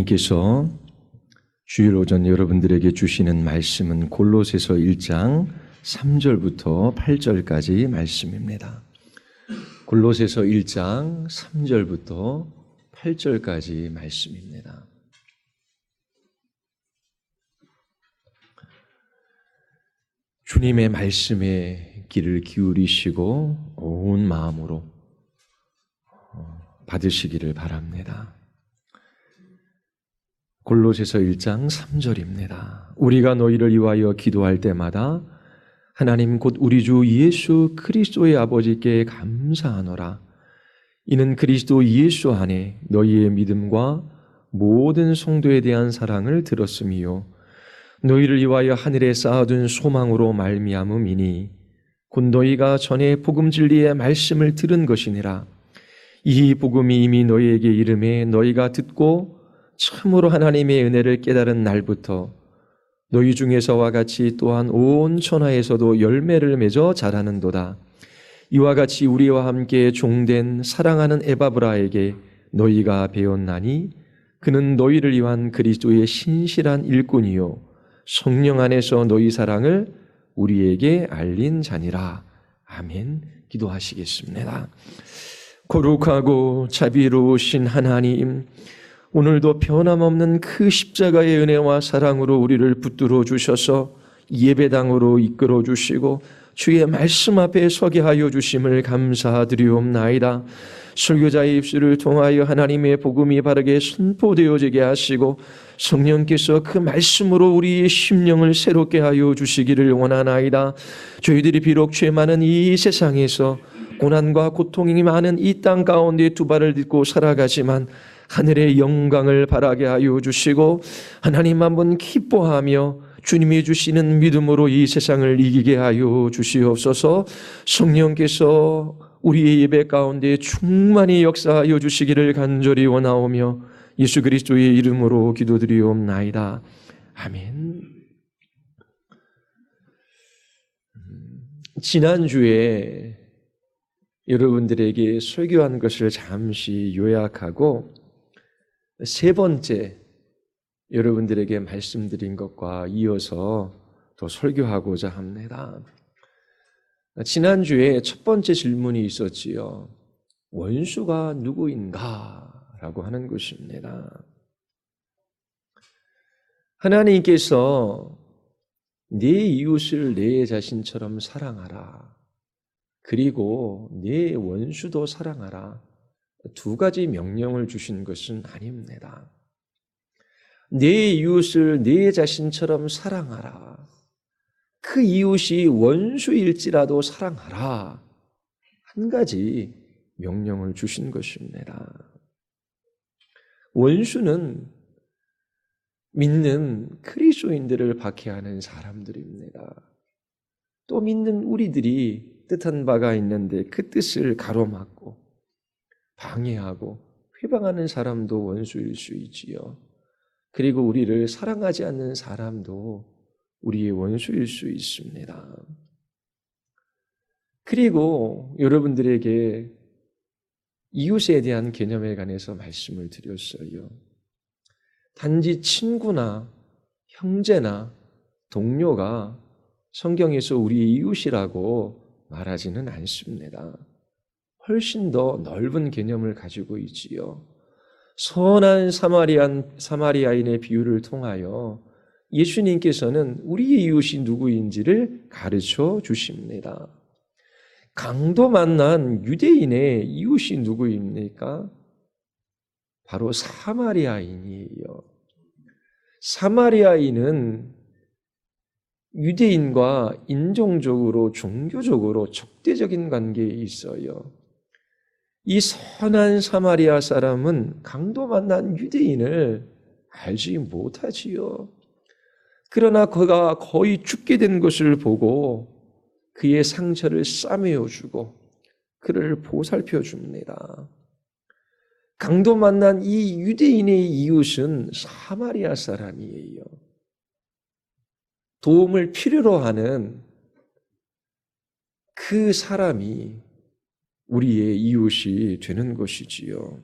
께서 주일 오전 여러분들에게 주시는 말씀은 골로새서 1장 3절부터 8절까지 말씀입니다. 골로새서 1장 3절부터 8절까지 말씀입니다. 주님의 말씀에 귀를 기울이시고 온 마음으로 받으시기를 바랍니다. 골로새서 1장 3절입니다. 우리가 너희를 위하여 기도할 때마다 하나님 곧 우리 주 예수 그리스도의 아버지께 감사하노라. 이는 그리스도 예수 안에 너희의 믿음과 모든 성도에 대한 사랑을 들었음이요 너희를 위하여 하늘에 쌓아둔 소망으로 말미암음이니 곧 너희가 전에 복음 진리의 말씀을 들은 것이니라. 이 복음이 이미 너희에게 이름에 너희가 듣고 참으로 하나님의 은혜를 깨달은 날부터 너희 중에서와 같이 또한 온 천하에서도 열매를 맺어 자라는도다. 이와 같이 우리와 함께 종된 사랑하는 에바브라에게 너희가 배웠나니 그는 너희를 위한 그리스도의 신실한 일꾼이요 성령 안에서 너희 사랑을 우리에게 알린 자니라. 아멘. 기도하시겠습니다. 거룩하고 자비로우신 하나님, 오늘도 변함없는 그 십자가의 은혜와 사랑으로 우리를 붙들어 주셔서 예배당으로 이끌어 주시고 주의 말씀 앞에 서게 하여 주심을 감사드리옵나이다. 설교자의 입술을 통하여 하나님의 복음이 바르게 선포되어지게 하시고 성령께서 그 말씀으로 우리의 심령을 새롭게 하여 주시기를 원하나이다. 저희들이 비록 죄 많은 이 세상에서 고난과 고통이 많은 이 땅 가운데 두 발을 딛고 살아가지만 하늘의 영광을 바라게 하여 주시고 하나님 한번 기뻐하며 주님이 주시는 믿음으로 이 세상을 이기게 하여 주시옵소서. 성령께서 우리의 예배 가운데 충만히 역사하여 주시기를 간절히 원하오며 예수 그리스도의 이름으로 기도드리옵나이다. 아멘. 지난주에 여러분들에게 설교한 것을 잠시 요약하고 세 번째 여러분들에게 말씀드린 것과 이어서 더 설교하고자 합니다. 지난주에 첫 번째 질문이 있었지요. 원수가 누구인가? 라고 하는 것입니다. 하나님께서 네 이웃을 내 자신처럼 사랑하라. 그리고 네 원수도 사랑하라. 두 가지 명령을 주신 것은 아닙니다. 네 이웃을 네 자신처럼 사랑하라. 그 이웃이 원수일지라도 사랑하라. 한 가지 명령을 주신 것입니다. 원수는 믿는 그리스도인들을 박해하는 사람들입니다. 또 믿는 우리들이 뜻한 바가 있는데 그 뜻을 가로막고 방해하고 회방하는 사람도 원수일 수 있지요. 그리고 우리를 사랑하지 않는 사람도 우리의 원수일 수 있습니다. 그리고 여러분들에게 이웃에 대한 개념에 관해서 말씀을 드렸어요. 단지 친구나 형제나 동료가 성경에서 우리의 이웃이라고 말하지는 않습니다. 훨씬 더 넓은 개념을 가지고 있지요. 선한 사마리아인의 비유를 통하여 예수님께서는 우리의 이웃이 누구인지를 가르쳐 주십니다. 강도 만난 유대인의 이웃이 누구입니까? 바로 사마리아인이에요. 사마리아인은 유대인과 인종적으로 종교적으로 적대적인 관계에 있어요. 이 선한 사마리아 사람은 강도 만난 유대인을 알지 못하지요. 그러나 그가 거의 죽게 된 것을 보고 그의 상처를 싸매어주고 그를 보살펴 줍니다. 강도 만난 이 유대인의 이웃은 사마리아 사람이에요. 도움을 필요로 하는 그 사람이 우리의 이웃이 되는 것이지요.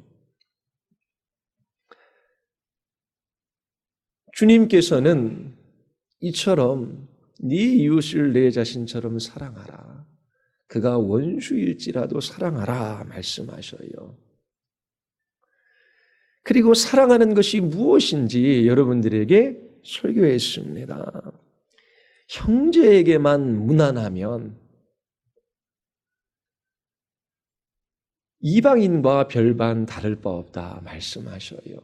주님께서는 이처럼 네 이웃을 내 자신처럼 사랑하라. 그가 원수일지라도 사랑하라 말씀하셔요. 그리고 사랑하는 것이 무엇인지 여러분들에게 설교했습니다. 형제에게만 무난하면 이방인과 별반 다를 바 없다 말씀하셔요.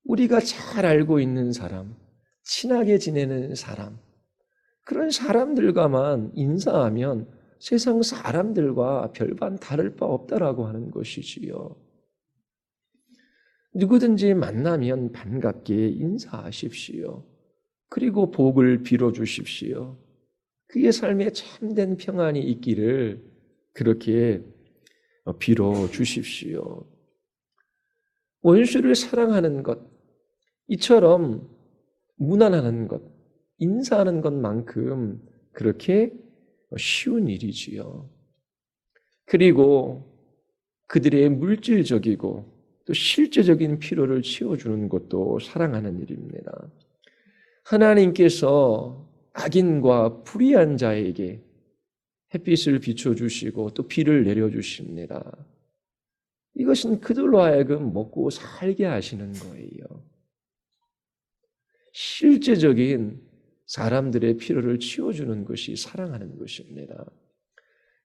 우리가 잘 알고 있는 사람, 친하게 지내는 사람, 그런 사람들과만 인사하면 세상 사람들과 별반 다를 바 없다라고 하는 것이지요. 누구든지 만나면 반갑게 인사하십시오. 그리고 복을 빌어주십시오. 그의 삶에 참된 평안이 있기를 그렇게 빌어주십시오. 원수를 사랑하는 것, 이처럼 무난하는 것, 인사하는 것만큼 그렇게 쉬운 일이지요. 그리고 그들의 물질적이고 또 실제적인 필요를 채워주는 것도 사랑하는 일입니다. 하나님께서 악인과 불의한 자에게 햇빛을 비춰주시고 또 비를 내려주십니다. 이것은 그들로 하여금 먹고 살게 하시는 거예요. 실제적인 사람들의 필요를 채워주는 것이 사랑하는 것입니다.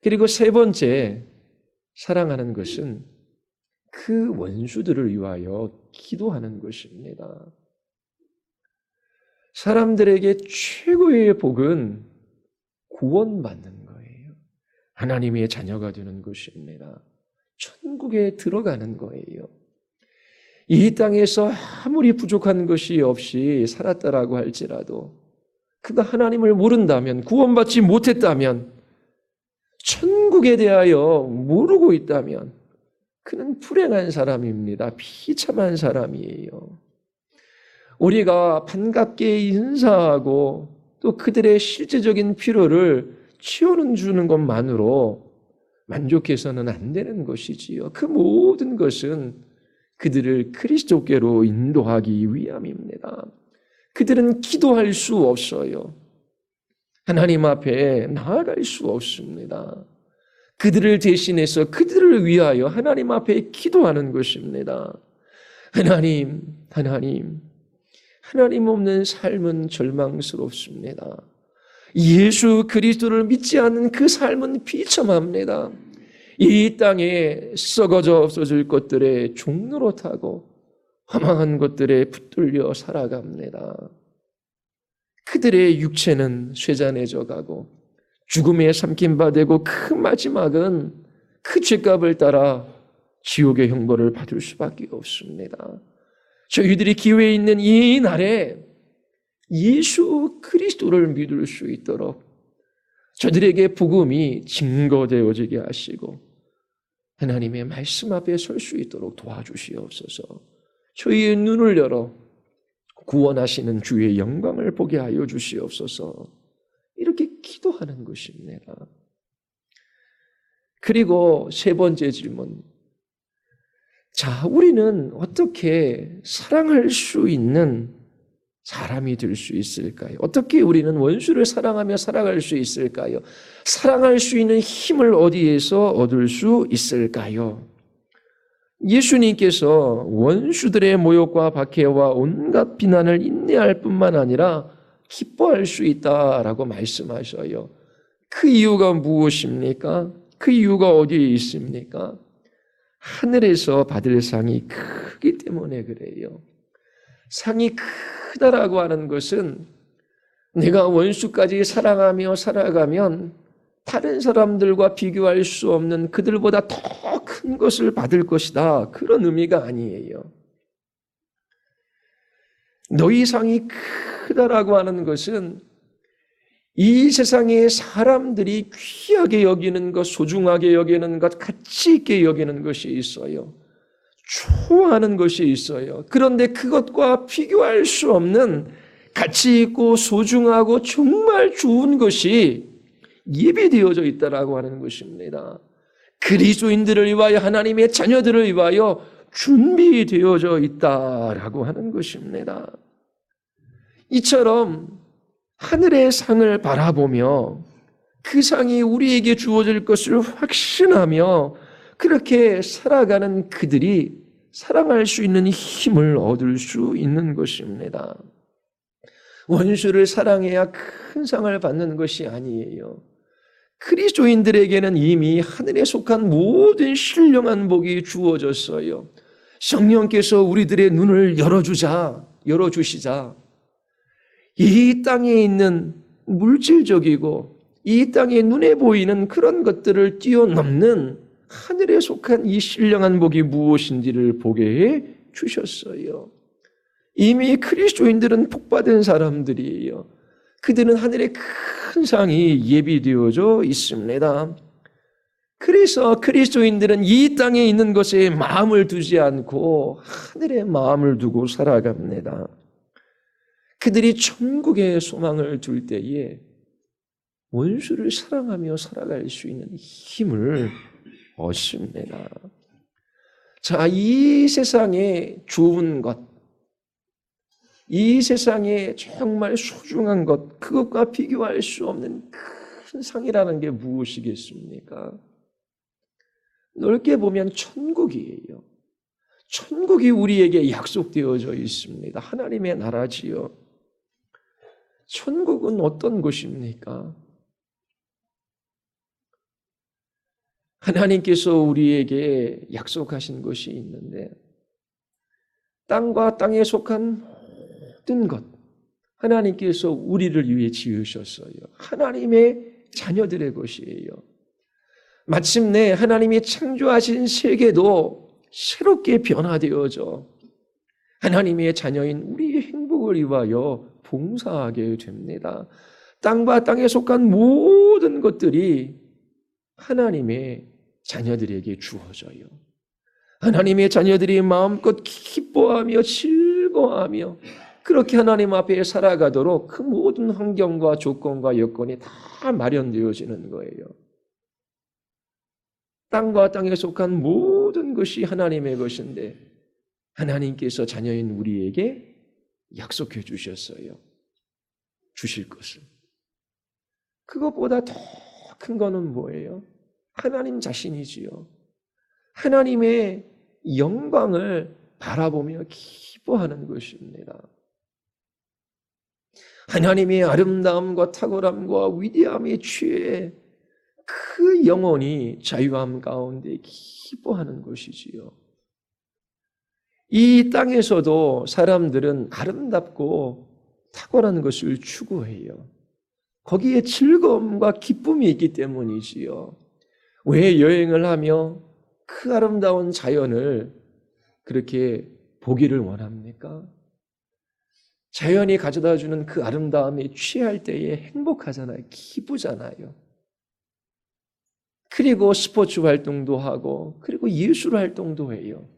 그리고 세 번째, 사랑하는 것은 그 원수들을 위하여 기도하는 것입니다. 사람들에게 최고의 복은 구원받는 거예요. 하나님의 자녀가 되는 것입니다. 천국에 들어가는 거예요. 이 땅에서 아무리 부족한 것이 없이 살았다라고 할지라도 그가 하나님을 모른다면, 구원받지 못했다면, 천국에 대하여 모르고 있다면 그는 불행한 사람입니다. 비참한 사람이에요. 우리가 반갑게 인사하고 또 그들의 실제적인 필요를 채워주는 것만으로 만족해서는 안 되는 것이지요. 그 모든 것은 그들을 그리스도께로 인도하기 위함입니다. 그들은 기도할 수 없어요. 하나님 앞에 나아갈 수 없습니다. 그들을 대신해서 그들을 위하여 하나님 앞에 기도하는 것입니다. 하나님 없는 삶은 절망스럽습니다. 예수 그리스도를 믿지 않는 그 삶은 비참합니다. 이 땅에 썩어져 없어질 것들의 종로로 타고 허망한 것들에 붙들려 살아갑니다. 그들의 육체는 쇠잔해져 가고 죽음에 삼킨 되고 그 마지막은 그 죄값을 따라 지옥의 형벌을 받을 수밖에 없습니다. 저희들이 기회에 있는 이 날에 예수 그리스도를 믿을 수 있도록 저들에게 복음이 증거되어지게 하시고 하나님의 말씀 앞에 설 수 있도록 도와주시옵소서. 저희의 눈을 열어 구원하시는 주의 영광을 보게 하여 주시옵소서. 이렇게 기도하는 것입니다. 그리고 세 번째 질문. 자, 우리는 어떻게 사랑할 수 있는 사람이 될 수 있을까요? 어떻게 우리는 원수를 사랑하며 살아갈 수 있을까요? 사랑할 수 있는 힘을 어디에서 얻을 수 있을까요? 예수님께서 원수들의 모욕과 박해와 온갖 비난을 인내할 뿐만 아니라 기뻐할 수 있다라고 말씀하셔요. 그 이유가 무엇입니까? 그 이유가 어디에 있습니까? 하늘에서 받을 상이 크기 때문에 그래요. 상이 크다라고 하는 것은 내가 원수까지 사랑하며 살아가면 다른 사람들과 비교할 수 없는 그들보다 더 큰 것을 받을 것이다. 그런 의미가 아니에요. 너희 상이 크다라고 하는 것은 이 세상에 사람들이 귀하게 여기는 것, 소중하게 여기는 것, 가치 있게 여기는 것이 있어요. 좋아하는 것이 있어요. 그런데 그것과 비교할 수 없는 가치 있고 소중하고 정말 좋은 것이 예비되어져 있다라고 하는 것입니다. 그리스도인들을 위하여 하나님의 자녀들을 위하여 준비되어져 있다라고 하는 것입니다. 이처럼 하늘의 상을 바라보며 그 상이 우리에게 주어질 것을 확신하며 그렇게 살아가는 그들이 사랑할 수 있는 힘을 얻을 수 있는 것입니다. 원수를 사랑해야 큰 상을 받는 것이 아니에요. 그리스도인들에게는 이미 하늘에 속한 모든 신령한 복이 주어졌어요. 성령께서 우리들의 눈을 열어주시자 이 땅에 있는 물질적이고 이 땅에 눈에 보이는 그런 것들을 뛰어넘는 하늘에 속한 이 신령한 복이 무엇인지를 보게 해 주셨어요. 이미 그리스도인들은 복받은 사람들이에요. 그들은 하늘의 큰 상이 예비되어져 있습니다. 그래서 그리스도인들은 이 땅에 있는 것에 마음을 두지 않고 하늘에 마음을 두고 살아갑니다. 그들이 천국에 소망을 둘 때에 원수를 사랑하며 살아갈 수 있는 힘을 얻습니다. 자, 이 세상에 좋은 것, 이 세상에 정말 소중한 것, 그것과 비교할 수 없는 큰 상이라는 게 무엇이겠습니까? 넓게 보면 천국이에요. 천국이 우리에게 약속되어져 있습니다. 하나님의 나라지요. 천국은 어떤 곳입니까? 하나님께서 우리에게 약속하신 것이 있는데 땅과 땅에 속한 모든 것 하나님께서 우리를 위해 지으셨어요. 하나님의 자녀들의 것이에요. 마침내 하나님이 창조하신 세계도 새롭게 변화되어져 하나님의 자녀인 우리의 행복을 위하여 봉사하게 됩니다. 땅과 땅에 속한 모든 것들이 하나님의 자녀들에게 주어져요. 하나님의 자녀들이 마음껏 기뻐하며 즐거워하며 그렇게 하나님 앞에 살아가도록 그 모든 환경과 조건과 여건이 다 마련되어지는 거예요. 땅과 땅에 속한 모든 것이 하나님의 것인데 하나님께서 자녀인 우리에게 약속해 주셨어요. 주실 것을. 그것보다 더 큰 거는 뭐예요? 하나님 자신이지요. 하나님의 영광을 바라보며 기뻐하는 것입니다. 하나님의 아름다움과 탁월함과 위대함에 취해 그 영혼이 자유함 가운데 기뻐하는 것이지요. 이 땅에서도 사람들은 아름답고 탁월한 것을 추구해요. 거기에 즐거움과 기쁨이 있기 때문이지요. 왜 여행을 하며 그 아름다운 자연을 그렇게 보기를 원합니까? 자연이 가져다주는 그 아름다움에 취할 때에 행복하잖아요. 기쁘잖아요. 그리고 스포츠 활동도 하고 그리고 예술 활동도 해요.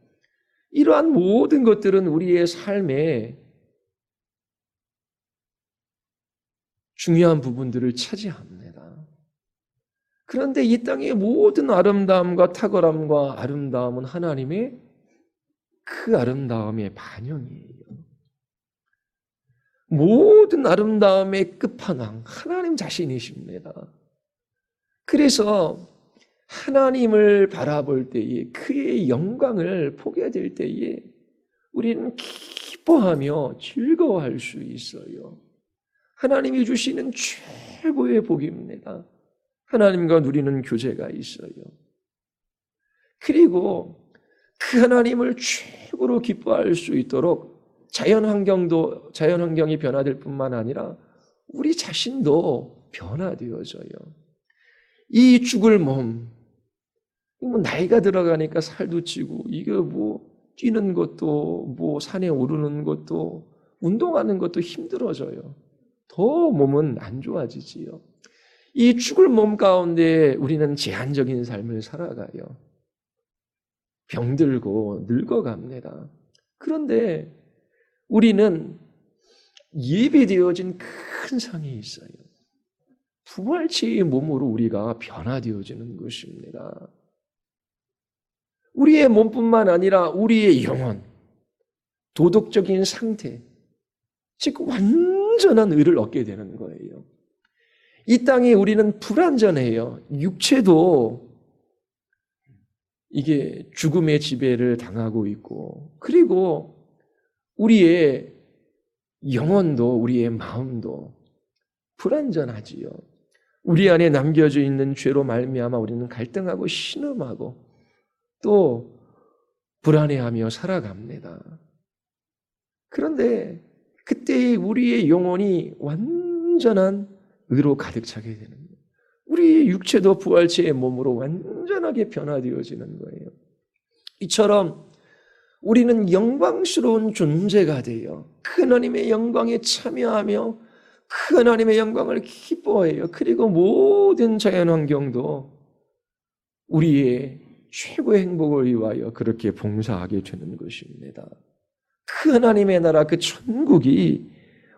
이러한 모든 것들은 우리의 삶에 중요한 부분들을 차지합니다. 그런데 이 땅의 모든 아름다움과 탁월함과 아름다움은 하나님의 그 아름다움의 반영이에요. 모든 아름다움의 끝판왕 하나님 자신이십니다. 그래서 하나님을 바라볼 때에 그의 영광을 보게 될 때에 우리는 기뻐하며 즐거워할 수 있어요. 하나님이 주시는 최고의 복입니다. 하나님과 누리는 교제가 있어요. 그리고 그 하나님을 최고로 기뻐할 수 있도록 자연환경이 변화될 뿐만 아니라 우리 자신도 변화되어져요. 이 죽을 몸, 나이가 들어가니까 살도 찌고 이게 뛰는 것도 산에 오르는 것도 운동하는 것도 힘들어져요. 더 몸은 안 좋아지지요. 이 죽을 몸 가운데 우리는 제한적인 삶을 살아가요. 병들고 늙어갑니다. 그런데 우리는 예비되어진 큰 상이 있어요. 부활체의 몸으로 우리가 변화되어지는 것입니다. 우리의 몸뿐만 아니라 우리의 영혼, 도덕적인 상태, 즉 완전히 완전한 의를 얻게 되는 거예요. 이 땅에 우리는 불완전해요. 육체도 이게 죽음의 지배를 당하고 있고, 그리고 우리의 영혼도, 우리의 마음도 불완전하지요. 우리 안에 남겨져 있는 죄로 말미암아 우리는 갈등하고 신음하고 또 불안해하며 살아갑니다. 그런데 그때 우리의 영혼이 완전한 의로 가득 차게 되는 거예요. 우리의 육체도 부활체의 몸으로 완전하게 변화되어지는 거예요. 이처럼 우리는 영광스러운 존재가 되어 그 하나님의 영광에 참여하며 그 하나님의 영광을 기뻐해요. 그리고 모든 자연환경도 우리의 최고의 행복을 위하여 그렇게 봉사하게 되는 것입니다. 그 하나님의 나라, 그 천국이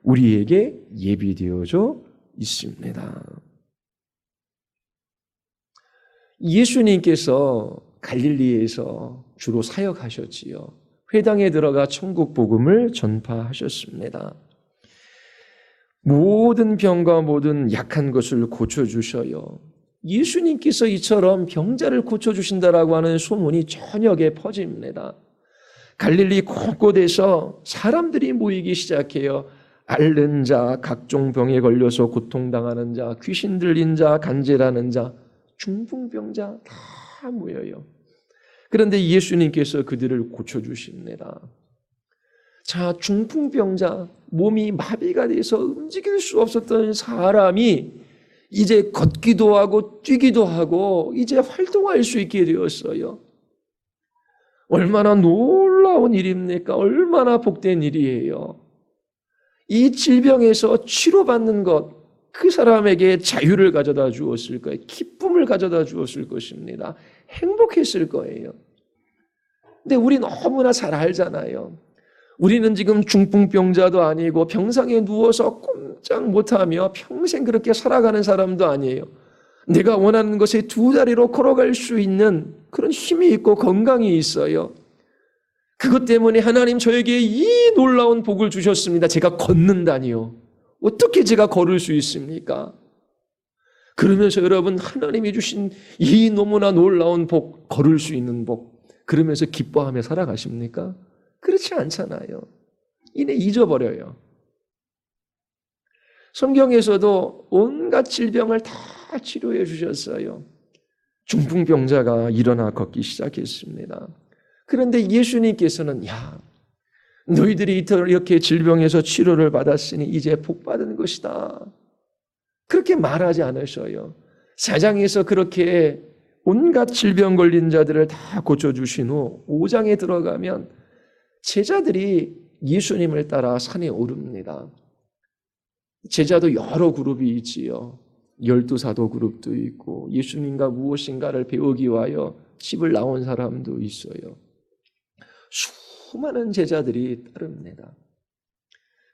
우리에게 예비되어져 있습니다. 예수님께서 갈릴리에서 주로 사역하셨지요. 회당에 들어가 천국 복음을 전파하셨습니다. 모든 병과 모든 약한 것을 고쳐주셔요. 예수님께서 이처럼 병자를 고쳐주신다라고 하는 소문이 전역에 퍼집니다. 갈릴리 곳곳에서 사람들이 모이기 시작해요. 앓는 자, 각종 병에 걸려서 고통당하는 자, 귀신 들린 자, 간질하는 자, 중풍병자 다 모여요. 그런데 예수님께서 그들을 고쳐주십니다. 자, 중풍병자, 몸이 마비가 돼서 움직일 수 없었던 사람이 이제 걷기도 하고 뛰기도 하고 이제 활동할 수 있게 되었어요. 얼마나 놀라운 일입니까? 얼마나 복된 일이에요. 이 질병에서 치료받는 것, 그 사람에게 자유를 가져다 주었을 거예요. 기쁨을 가져다 주었을 것입니다. 행복했을 거예요. 근데 우리 너무나 잘 알잖아요. 우리는 지금 중풍병자도 아니고 병상에 누워서 꼼짝 못하며 평생 그렇게 살아가는 사람도 아니에요. 내가 원하는 것에 두 다리로 걸어갈 수 있는 그런 힘이 있고 건강이 있어요. 그것 때문에 하나님 저에게 이 놀라운 복을 주셨습니다. 제가 걷는다니요. 어떻게 제가 걸을 수 있습니까? 그러면서 여러분, 하나님이 주신 이 너무나 놀라운 복, 걸을 수 있는 복, 그러면서 기뻐하며 살아가십니까? 그렇지 않잖아요. 이내 잊어버려요. 성경에서도 온갖 질병을 다 치료해 주셨어요. 중풍병자가 일어나 걷기 시작했습니다. 그런데 예수님께서는 너희들이 이렇게 질병에서 치료를 받았으니 이제 복 받은 것이다. 그렇게 말하지 않으셔요. 4장에서 그렇게 온갖 질병 걸린 자들을 다 고쳐주신 후 5장에 들어가면 제자들이 예수님을 따라 산에 오릅니다. 제자도 여러 그룹이 있지요. 12사도 그룹도 있고 예수님과 무엇인가를 배우기 위하여 집을 나온 사람도 있어요. 수많은 제자들이 따릅니다.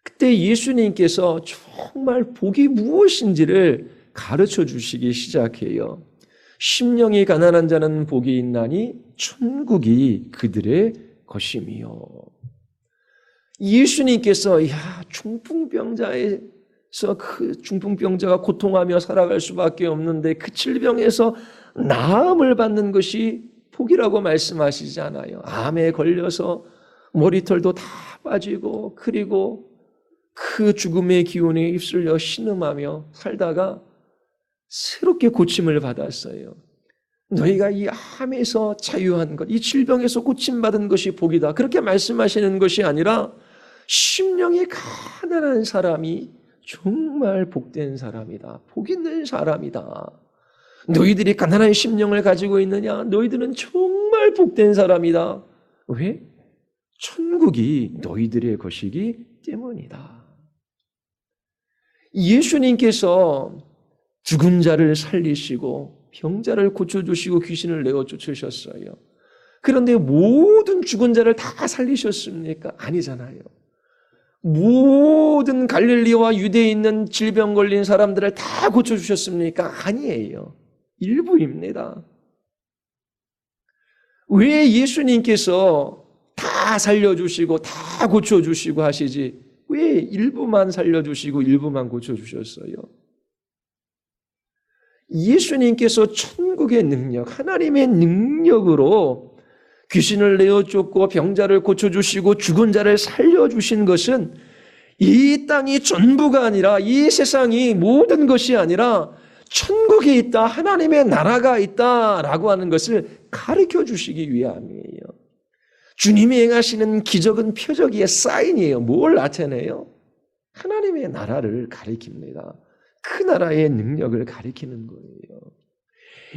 그때 예수님께서 정말 복이 무엇인지를 가르쳐 주시기 시작해요. 심령이 가난한 자는 복이 있나니 천국이 그들의 것임이요. 예수님께서 중풍병자에서 그 중풍병자가 고통하며 살아갈 수밖에 없는데 그 질병에서 나음을 받는 것이 복이라고 말씀하시지 않아요. 암에 걸려서 머리털도 다 빠지고 그리고 그 죽음의 기운에 휩쓸려 신음하며 살다가 새롭게 고침을 받았어요. 너희가 이 암에서 자유한 것, 이 질병에서 고침받은 것이 복이다. 그렇게 말씀하시는 것이 아니라 심령이 가난한 사람이 정말 복된 사람이다. 복 있는 사람이다. 너희들이 가난한 심령을 가지고 있느냐? 너희들은 정말 복된 사람이다. 왜? 천국이 너희들의 것이기 때문이다. 예수님께서 죽은 자를 살리시고 병자를 고쳐주시고 귀신을 내어 쫓으셨어요. 그런데 모든 죽은 자를 다 살리셨습니까? 아니잖아요. 모든 갈릴리와 유대에 있는 질병 걸린 사람들을 다 고쳐주셨습니까? 아니에요. 일부입니다. 왜 예수님께서 다 살려주시고 다 고쳐주시고 하시지 왜 일부만 살려주시고 일부만 고쳐주셨어요? 예수님께서 천국의 능력, 하나님의 능력으로 귀신을 내어쫓고 병자를 고쳐주시고 죽은 자를 살려주신 것은 이 땅이 전부가 아니라, 이 세상이 모든 것이 아니라 천국이 있다, 하나님의 나라가 있다라고 하는 것을 가르쳐 주시기 위함이에요. 주님이 행하시는 기적은 표적이의 사인이에요. 뭘 나타내요? 하나님의 나라를 가리킵니다. 그 나라의 능력을 가리키는 거예요.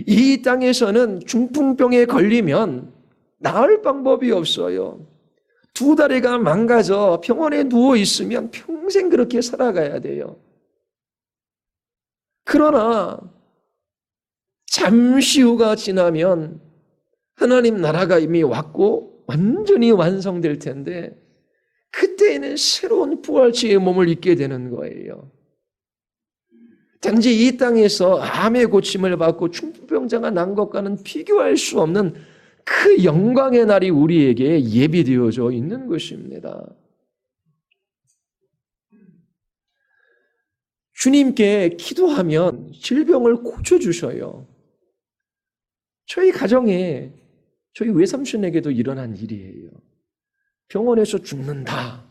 이 땅에서는 중풍병에 걸리면 나을 방법이 없어요. 두 다리가 망가져 병원에 누워 있으면 평생 그렇게 살아가야 돼요. 그러나 잠시 후가 지나면 하나님 나라가 이미 왔고 완전히 완성될 텐데, 그때에는 새로운 부활체의 몸을 입게 되는 거예요. 단지 이 땅에서 암의 고침을 받고 중풍병자가 난 것과는 비교할 수 없는 그 영광의 날이 우리에게 예비되어져 있는 것입니다. 주님께 기도하면 질병을 고쳐주셔요. 저희 가정에, 저희 외삼촌에게도 일어난 일이에요. 병원에서 죽는다,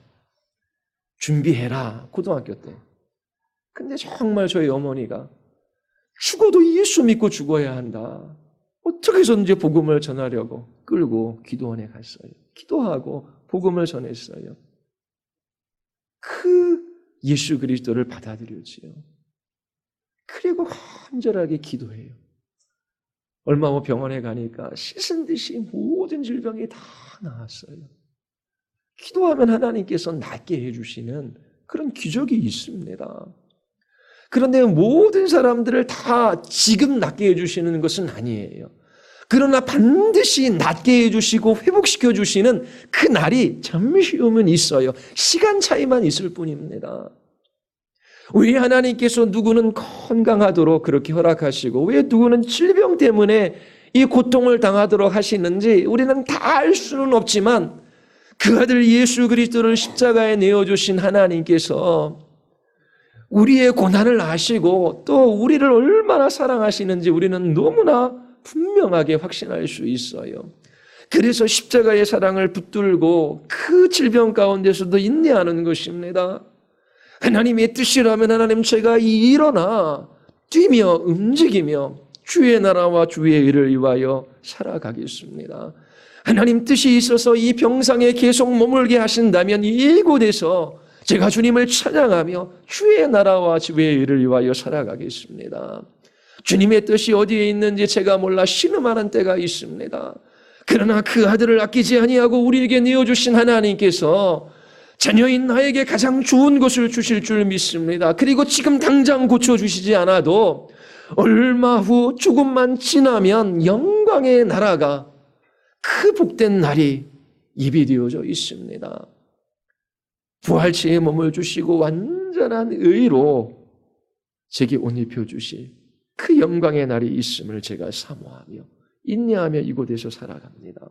준비해라, 고등학교 때. 근데 정말 저희 어머니가 죽어도 예수 믿고 죽어야 한다, 어떻게 해서든지 복음을 전하려고 끌고 기도원에 갔어요. 기도하고 복음을 전했어요. 그 예수 그리스도를 받아들였지요. 그리고 간절하게 기도해요. 얼마 후 병원에 가니까 씻은 듯이 모든 질병이 다 나았어요. 기도하면 하나님께서 낫게 해주시는 그런 기적이 있습니다. 그런데 모든 사람들을 다 지금 낫게 해주시는 것은 아니에요. 그러나 반드시 낫게 해주시고 회복시켜 주시는 그 날이 잠시 후면 있어요. 시간 차이만 있을 뿐입니다. 왜 하나님께서 누구는 건강하도록 그렇게 허락하시고 왜 누구는 질병 때문에 이 고통을 당하도록 하시는지 우리는 다 알 수는 없지만, 그 아들 예수 그리스도를 십자가에 내어주신 하나님께서 우리의 고난을 아시고 또 우리를 얼마나 사랑하시는지 우리는 너무나 분명하게 확신할 수 있어요. 그래서 십자가의 사랑을 붙들고 그 질병 가운데서도 인내하는 것입니다. 하나님의 뜻이라면 하나님, 제가 일어나 뛰며 움직이며 주의 나라와 주의 의를 위하여 살아가겠습니다. 하나님 뜻이 있어서 이 병상에 계속 머물게 하신다면 이곳에서 제가 주님을 찬양하며 주의 나라와 주의 의를 위하여 살아가겠습니다. 주님의 뜻이 어디에 있는지 제가 몰라 신음하는 때가 있습니다. 그러나 그 아들을 아끼지 아니하고 우리에게 내어주신 하나님께서 자녀인 나에게 가장 좋은 것을 주실 줄 믿습니다. 그리고 지금 당장 고쳐주시지 않아도 얼마 후 조금만 지나면 영광의 나라가, 그 복된 날이 예비되어져 있습니다. 부활체의 몸을 주시고 완전한 의로 제게 옷 입혀주실 그 영광의 날이 있음을 제가 사모하며 인내하며 이곳에서 살아갑니다.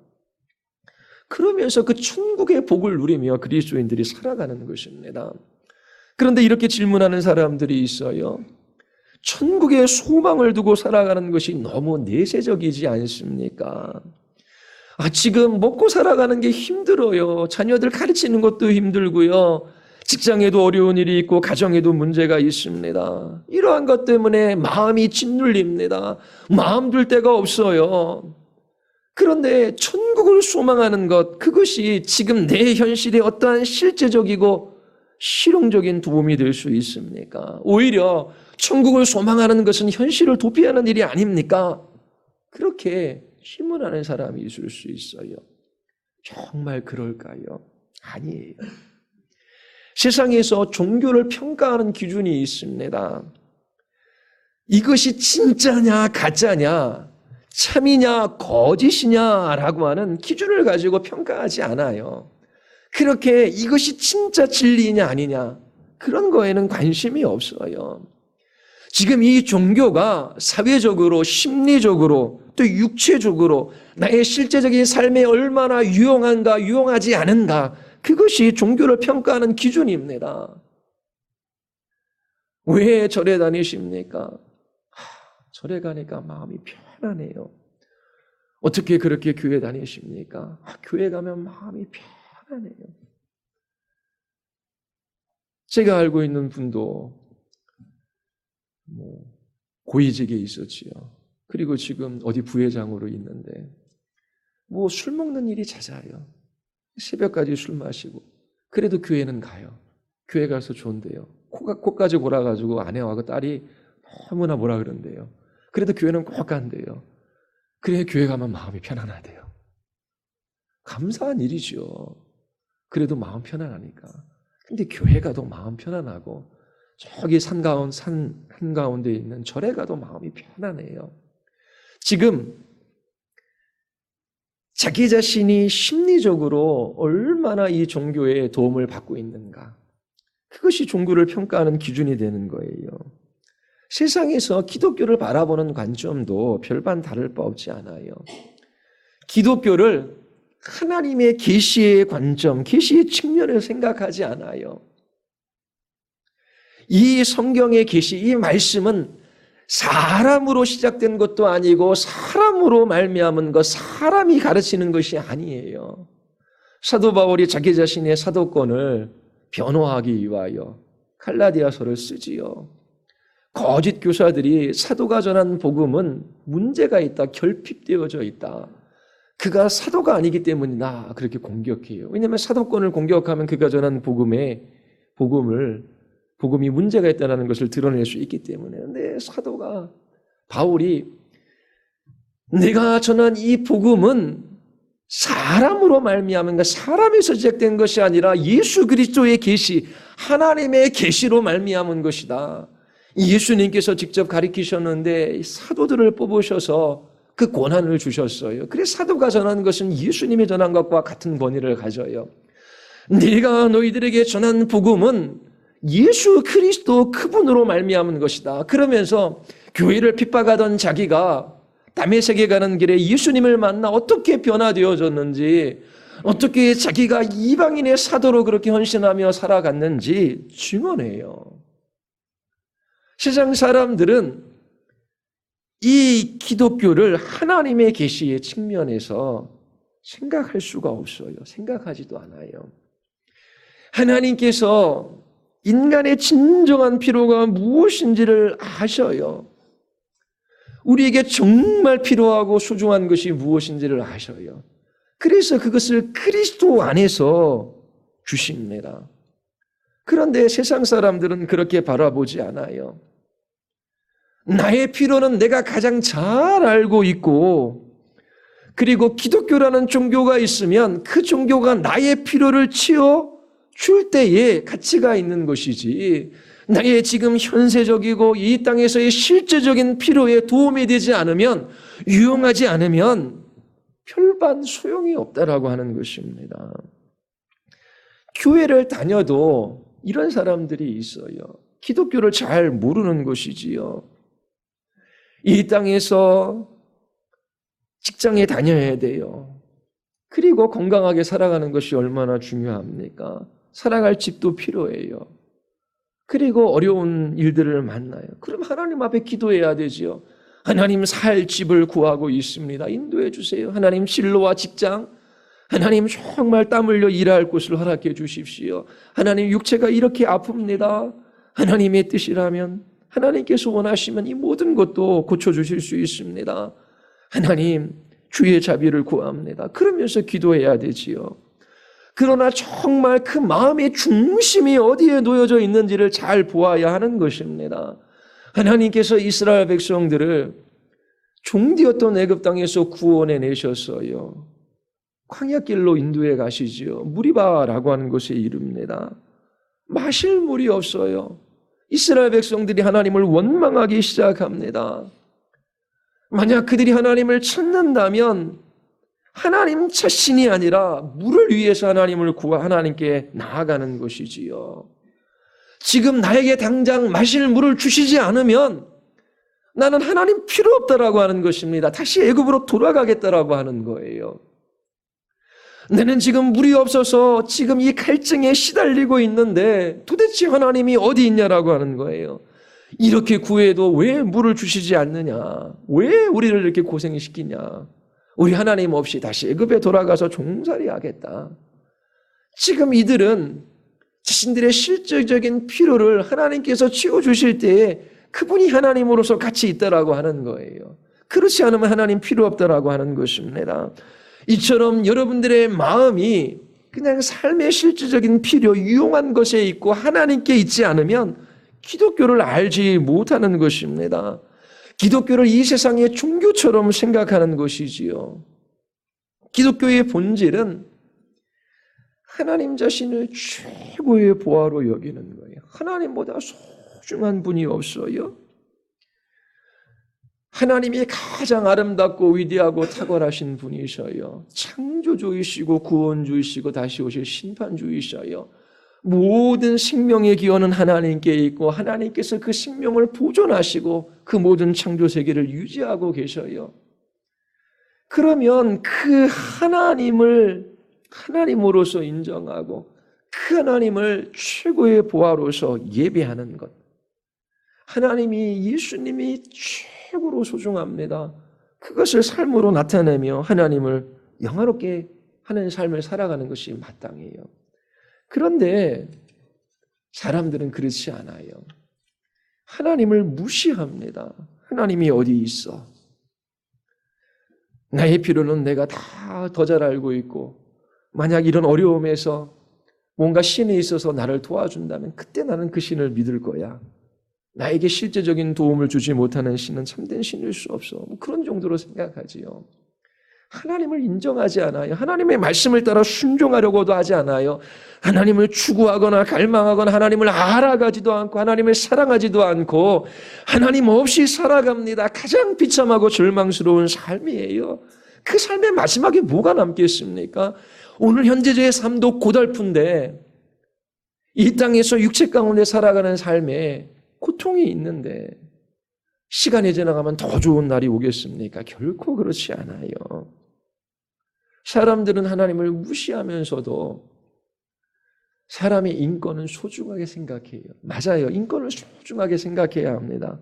그러면서 그 천국의 복을 누리며 그리스도인들이 살아가는 것입니다. 그런데 이렇게 질문하는 사람들이 있어요. 천국의 소망을 두고 살아가는 것이 너무 내세적이지 않습니까? 지금 먹고 살아가는 게 힘들어요. 자녀들 가르치는 것도 힘들고요. 직장에도 어려운 일이 있고 가정에도 문제가 있습니다. 이러한 것 때문에 마음이 짓눌립니다. 마음 둘 데가 없어요. 그런데 천국을 소망하는 것, 그것이 지금 내 현실에 어떠한 실제적이고 실용적인 도움이 될 수 있습니까? 오히려 천국을 소망하는 것은 현실을 도피하는 일이 아닙니까? 그렇게 질문하는 사람이 있을 수 있어요. 정말 그럴까요? 아니에요. 세상에서 종교를 평가하는 기준이 있습니다. 이것이 진짜냐 가짜냐, 참이냐 거짓이냐라고 하는 기준을 가지고 평가하지 않아요. 그렇게 이것이 진짜 진리냐 아니냐, 그런 거에는 관심이 없어요. 지금 이 종교가 사회적으로, 심리적으로, 또 육체적으로 나의 실제적인 삶에 얼마나 유용한가, 유용하지 않은가, 그것이 종교를 평가하는 기준입니다. 왜 절에 다니십니까? 절에 가니까 마음이 편하네요. 어떻게 그렇게 교회 다니십니까? 교회 가면 마음이 편하네요. 제가 알고 있는 분도 고위직에 있었지요. 그리고 지금 어디 부회장으로 있는데 술 먹는 일이 잦아요. 새벽까지 술 마시고 그래도 교회는 가요. 교회 가서 좋은데요. 코까지 골아가지고 아내하고 딸이 너무나 뭐라 그런대요. 그래도 교회는 꼭 간대요. 그래 교회 가면 마음이 편안하대요. 감사한 일이죠. 그래도 마음 편안하니까. 근데 교회 가도 마음 편안하고 저기 산 한가운데 있는 절에 가도 마음이 편안해요. 지금 자기 자신이 심리적으로 얼마나 이 종교에 도움을 받고 있는가. 그것이 종교를 평가하는 기준이 되는 거예요. 세상에서 기독교를 바라보는 관점도 별반 다를 바 없지 않아요. 기독교를 하나님의 계시의 관점, 계시의 측면에서 생각하지 않아요. 이 성경의 계시, 이 말씀은 사람으로 시작된 것도 아니고 사람으로 말미암은 것, 사람이 가르치는 것이 아니에요. 사도 바울이 자기 자신의 사도권을 변호하기 위하여 갈라디아서를 쓰지요. 거짓 교사들이 사도가 전한 복음은 문제가 있다, 결핍되어져 있다. 그가 사도가 아니기 때문이다 그렇게 공격해요. 왜냐하면 사도권을 공격하면 그가 전한 복음이 문제가 있다는 것을 드러낼 수 있기 때문에. 근데 사도가 바울이 내가 전한 이 복음은 사람으로 말미암은 것, 사람에서 시작된 것이 아니라 예수 그리스도의 계시, 하나님의 계시로 말미암은 것이다. 예수님께서 직접 가르치셨는데 사도들을 뽑으셔서 그 권한을 주셨어요. 그래서 사도가 전한 것은 예수님이 전한 것과 같은 권위를 가져요. 내가 너희들에게 전한 복음은 예수 그리스도 그분으로 말미암은 것이다. 그러면서 교회를 핍박하던 자기가 다메섹에 가는 길에 예수님을 만나 어떻게 변화되어졌는지, 어떻게 자기가 이방인의 사도로 그렇게 헌신하며 살아갔는지 증언해요. 세상 사람들은 이 기독교를 하나님의 계시의 측면에서 생각할 수가 없어요. 생각하지도 않아요. 하나님께서 인간의 진정한 필요가 무엇인지를 아셔요. 우리에게 정말 필요하고 소중한 것이 무엇인지를 아셔요. 그래서 그것을 그리스도 안에서 주십니다. 그런데 세상 사람들은 그렇게 바라보지 않아요. 나의 필요는 내가 가장 잘 알고 있고, 그리고 기독교라는 종교가 있으면 그 종교가 나의 필요를 채워줄 때에 가치가 있는 것이지, 나의 지금 현세적이고 이 땅에서의 실제적인 필요에 도움이 되지 않으면, 유용하지 않으면 별반 소용이 없다라고 하는 것입니다. 교회를 다녀도 이런 사람들이 있어요. 기독교를 잘 모르는 것이지요. 이 땅에서 직장에 다녀야 돼요. 그리고 건강하게 살아가는 것이 얼마나 중요합니까? 살아갈 집도 필요해요. 그리고 어려운 일들을 만나요. 그럼 하나님 앞에 기도해야 되지요. 하나님, 살 집을 구하고 있습니다. 인도해 주세요. 하나님, 진로와 직장, 하나님 정말 땀 흘려 일할 곳을 허락해 주십시오. 하나님, 육체가 이렇게 아픕니다. 하나님의 뜻이라면, 하나님께서 원하시면 이 모든 것도 고쳐주실 수 있습니다. 하나님, 주의 자비를 구합니다. 그러면서 기도해야 되지요. 그러나 정말 그 마음의 중심이 어디에 놓여져 있는지를 잘 보아야 하는 것입니다. 하나님께서 이스라엘 백성들을 종되었던 애굽 땅에서 구원해 내셨어요. 광야길로 인도해 가시지요. 무리바라고 하는 곳에 이릅니다. 마실 물이 없어요. 이스라엘 백성들이 하나님을 원망하기 시작합니다. 만약 그들이 하나님을 찾는다면 하나님 자신이 아니라 물을 위해서 하나님께 나아가는 것이지요. 지금 나에게 당장 마실 물을 주시지 않으면 나는 하나님 필요 없다라고 하는 것입니다. 다시 애굽으로 돌아가겠다라고 하는 거예요. 나는 지금 물이 없어서 지금 이 갈증에 시달리고 있는데 도대체 하나님이 어디 있냐라고 하는 거예요. 이렇게 구해도 왜 물을 주시지 않느냐? 왜 우리를 이렇게 고생시키냐? 우리 하나님 없이 다시 애굽에 돌아가서 종살이 하겠다. 지금 이들은 자신들의 실질적인 필요를 하나님께서 채워주실 때에 그분이 하나님으로서 같이 있다라고 하는 거예요. 그렇지 않으면 하나님 필요 없다라고 하는 것입니다. 이처럼 여러분들의 마음이 그냥 삶의 실질적인 필요, 유용한 것에 있고 하나님께 있지 않으면 기독교를 알지 못하는 것입니다. 기독교를 이 세상의 종교처럼 생각하는 것이지요. 기독교의 본질은 하나님 자신을 최고의 보화로 여기는 거예요. 하나님보다 소중한 분이 없어요. 하나님이 가장 아름답고 위대하고 탁월하신 분이셔요. 창조주이시고 구원주이시고 다시 오실 심판주이셔요. 모든 생명의 기원은 하나님께 있고 하나님께서 그 생명을 보존하시고 그 모든 창조 세계를 유지하고 계셔요. 그러면 그 하나님을 하나님으로서 인정하고 그 하나님을 최고의 보화로서 예배하는 것. 하나님이 예수님이 최고로 소중합니다. 그것을 삶으로 나타내며 하나님을 영화롭게 하는 삶을 살아가는 것이 마땅해요. 그런데 사람들은 그렇지 않아요. 하나님을 무시합니다. 하나님이 어디 있어? 나의 필요는 내가 다 더 잘 알고 있고 만약 이런 어려움에서 뭔가 신이 있어서 나를 도와준다면 그때 나는 그 신을 믿을 거야. 나에게 실제적인 도움을 주지 못하는 신은 참된 신일 수 없어. 뭐 그런 정도로 생각하지요. 하나님을 인정하지 않아요. 하나님의 말씀을 따라 순종하려고도 하지 않아요. 하나님을 추구하거나 갈망하거나 하나님을 알아가지도 않고 하나님을 사랑하지도 않고 하나님 없이 살아갑니다. 가장 비참하고 절망스러운 삶이에요. 그 삶의 마지막에 뭐가 남겠습니까? 오늘 현재의 삶도 고달픈데 이 땅에서 육체 가운데 살아가는 삶에 고통이 있는데 시간이 지나가면 더 좋은 날이 오겠습니까? 결코 그렇지 않아요. 사람들은 하나님을 무시하면서도 사람의 인권은 소중하게 생각해요. 맞아요. 인권을 소중하게 생각해야 합니다.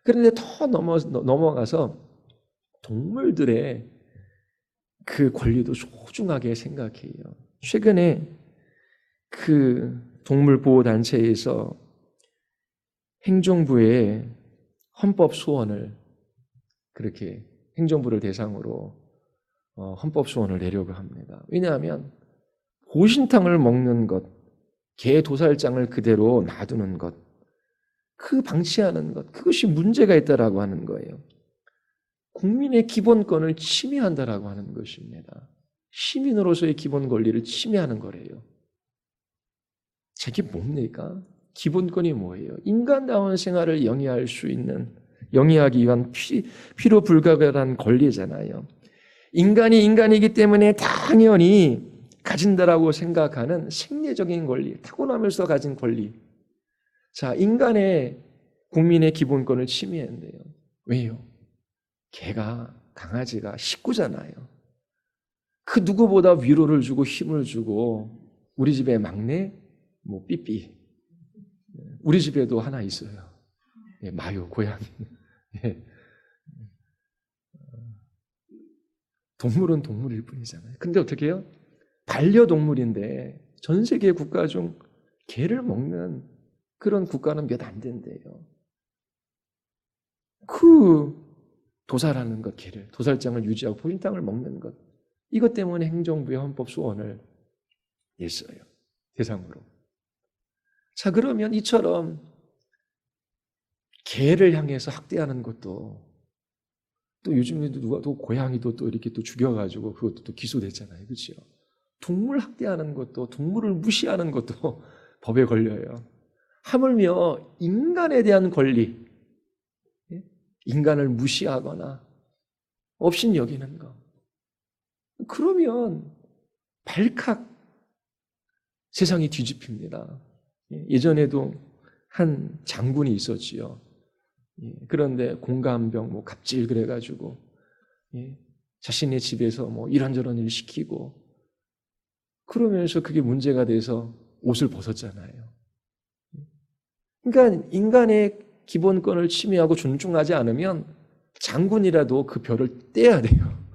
그런데 더 넘어가서 동물들의 그 권리도 소중하게 생각해요. 최근에 그 동물보호단체에서 행정부에 헌법 소원을 그렇게 행정부를 대상으로 헌법 소원을 내려고 합니다. 왜냐하면 보신탕을 먹는 것, 개 도살장을 그대로 놔두는 것, 그 방치하는 것, 그것이 문제가 있다라고 하는 거예요. 국민의 기본권을 침해한다라고 하는 것입니다. 시민으로서의 기본 권리를 침해하는 거래요. 저게 뭡니까? 기본권이 뭐예요? 인간다운 생활을 영위할 수 있는, 영위하기 위한 필요 불가결한 권리잖아요. 인간이 인간이기 때문에 당연히 가진다라고 생각하는 생리적인 권리, 타고나면서 가진 권리. 자, 인간의 국민의 기본권을 침해한대요. 왜요? 개가, 강아지가 식구잖아요. 그 누구보다 위로를 주고 힘을 주고 우리 집에 막내, 삐삐. 우리 집에도 하나 있어요. 예, 마요, 고양이. 예. 동물은 동물일 뿐이잖아요. 근데 어떻게 해요? 반려동물인데 전 세계 국가 중 개를 먹는 그런 국가는 몇 안 된대요. 그 도살하는 것, 개를, 도살장을 유지하고 보신탕을 먹는 것, 이것 때문에 행정부의 헌법 소원을 냈어요. 대상으로. 자, 그러면 이처럼 개를 향해서 학대하는 것도 또 요즘에도 누가 또 고양이도 또 이렇게 또 죽여가지고 그것도 또 기소됐잖아요. 그렇죠? 동물 학대하는 것도 동물을 무시하는 것도 법에 걸려요. 하물며 인간에 대한 권리, 인간을 무시하거나 없인 여기는 것. 그러면 발칵 세상이 뒤집힙니다. 예전에도 한 장군이 있었지요. 그런데 공감병, 갑질 그래가지고 자신의 집에서 이런저런 일 시키고 그러면서 그게 문제가 돼서 옷을 벗었잖아요. 그러니까 인간의 기본권을 침해하고 존중하지 않으면 장군이라도 그 별을 떼야 돼요.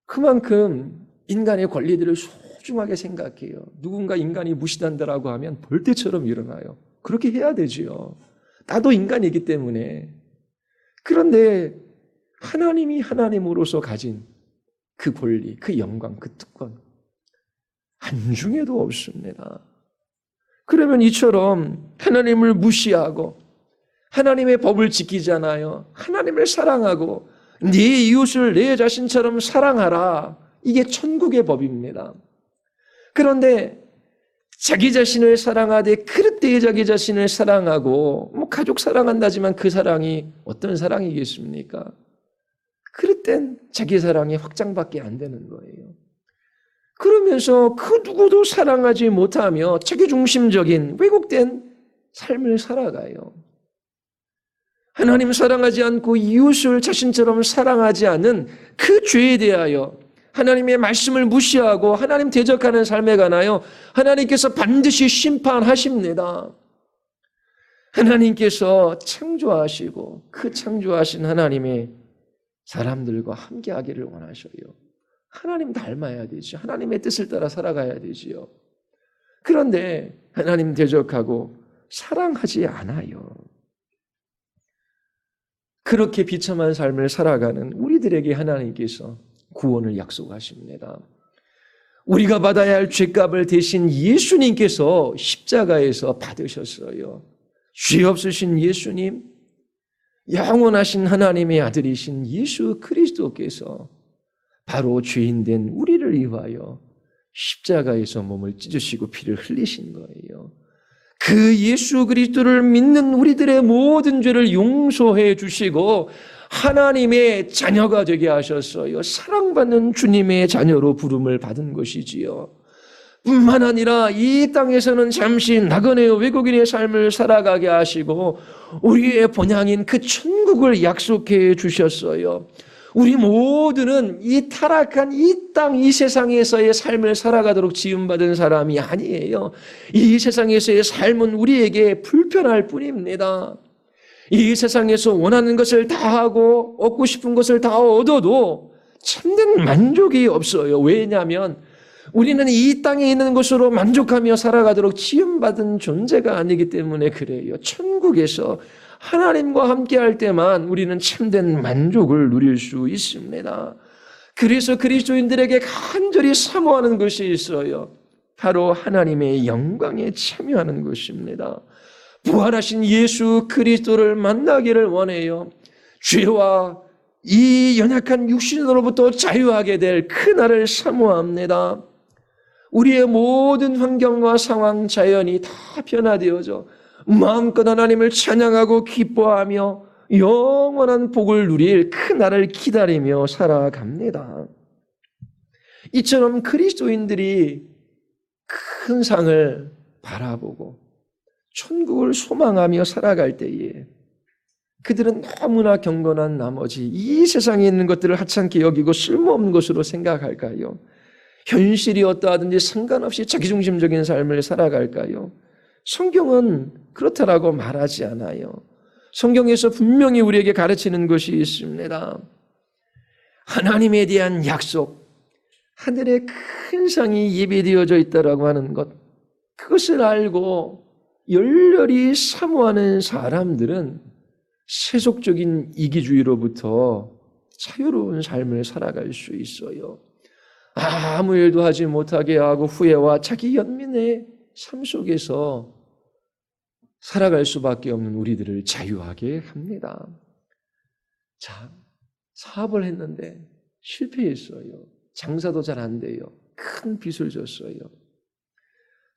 그만큼 인간의 권리들을 소중하게 생각해요. 누군가 인간이 무시한다라고 하면 벌떼처럼 일어나요. 그렇게 해야 되지요. 나도 인간이기 때문에. 그런데 하나님이 하나님으로서 가진 그 권리, 그 영광, 그 특권 안중에도 없습니다. 그러면 이처럼 하나님을 무시하고 하나님의 법을 지키잖아요. 하나님을 사랑하고 네 이웃을 내 자신처럼 사랑하라. 이게 천국의 법입니다. 그런데 자기 자신을 사랑하되 그릇되이 자기 자신을 사랑하고 가족 사랑한다지만 그 사랑이 어떤 사랑이겠습니까? 그릇된 자기 사랑이 확장밖에 안 되는 거예요. 그러면서 그 누구도 사랑하지 못하며 자기중심적인 왜곡된 삶을 살아가요. 하나님 사랑하지 않고 이웃을 자신처럼 사랑하지 않는 그 죄에 대하여 하나님의 말씀을 무시하고 하나님 대적하는 삶에 관하여 하나님께서 반드시 심판하십니다. 하나님께서 창조하시고 그 창조하신 하나님의 사람들과 함께하기를 원하셔요. 하나님 닮아야 되죠. 하나님의 뜻을 따라 살아가야 되지요. 그런데 하나님 대적하고 사랑하지 않아요. 그렇게 비참한 삶을 살아가는 우리들에게 하나님께서 구원을 약속하십니다. 우리가 받아야 할 죄값을 대신 예수님께서 십자가에서 받으셨어요. 죄 없으신 예수님, 영원하신 하나님의 아들이신 예수 그리스도께서 바로 죄인된 우리를 위하여 십자가에서 몸을 찢으시고 피를 흘리신 거예요. 그 예수 그리스도를 믿는 우리들의 모든 죄를 용서해 주시고 하나님의 자녀가 되게 하셨어요. 사랑받는 주님의 자녀로 부름을 받은 것이지요. 뿐만 아니라 이 땅에서는 잠시 나그네의 외국인의 삶을 살아가게 하시고 우리의 본향인 그 천국을 약속해 주셨어요. 우리 모두는 이 타락한 이 땅, 이 세상에서의 삶을 살아가도록 지음받은 사람이 아니에요. 이 세상에서의 삶은 우리에게 불편할 뿐입니다. 이 세상에서 원하는 것을 다 하고 얻고 싶은 것을 다 얻어도 참된 만족이 없어요. 왜냐하면 우리는 이 땅에 있는 것으로 만족하며 살아가도록 지음받은 존재가 아니기 때문에 그래요. 천국에서 하나님과 함께할 때만 우리는 참된 만족을 누릴 수 있습니다. 그래서 그리스도인들에게 간절히 사모하는 것이 있어요. 바로 하나님의 영광에 참여하는 것입니다. 부활하신 예수 그리스도를 만나기를 원해요. 죄와 이 연약한 육신으로부터 자유하게 될 그날을 사모합니다. 우리의 모든 환경과 상황, 자연이 다 변화되어져 마음껏 하나님을 찬양하고 기뻐하며 영원한 복을 누릴 그날을 기다리며 살아갑니다. 이처럼 그리스도인들이 큰 상을 바라보고 천국을 소망하며 살아갈 때에 그들은 너무나 경건한 나머지 이 세상에 있는 것들을 하찮게 여기고 쓸모없는 것으로 생각할까요? 현실이 어떠하든지 상관없이 자기중심적인 삶을 살아갈까요? 성경은 그렇다라고 말하지 않아요. 성경에서 분명히 우리에게 가르치는 것이 있습니다. 하나님에 대한 약속, 하늘에 큰 상이 예비되어져 있다라고 하는 것, 그것을 알고 열렬히 사모하는 사람들은 세속적인 이기주의로부터 자유로운 삶을 살아갈 수 있어요. 아무 일도 하지 못하게 하고 후회와 자기 연민의 삶 속에서 살아갈 수밖에 없는 우리들을 자유하게 합니다. 자, 사업을 했는데 실패했어요. 장사도 잘 안 돼요. 큰 빚을 졌어요.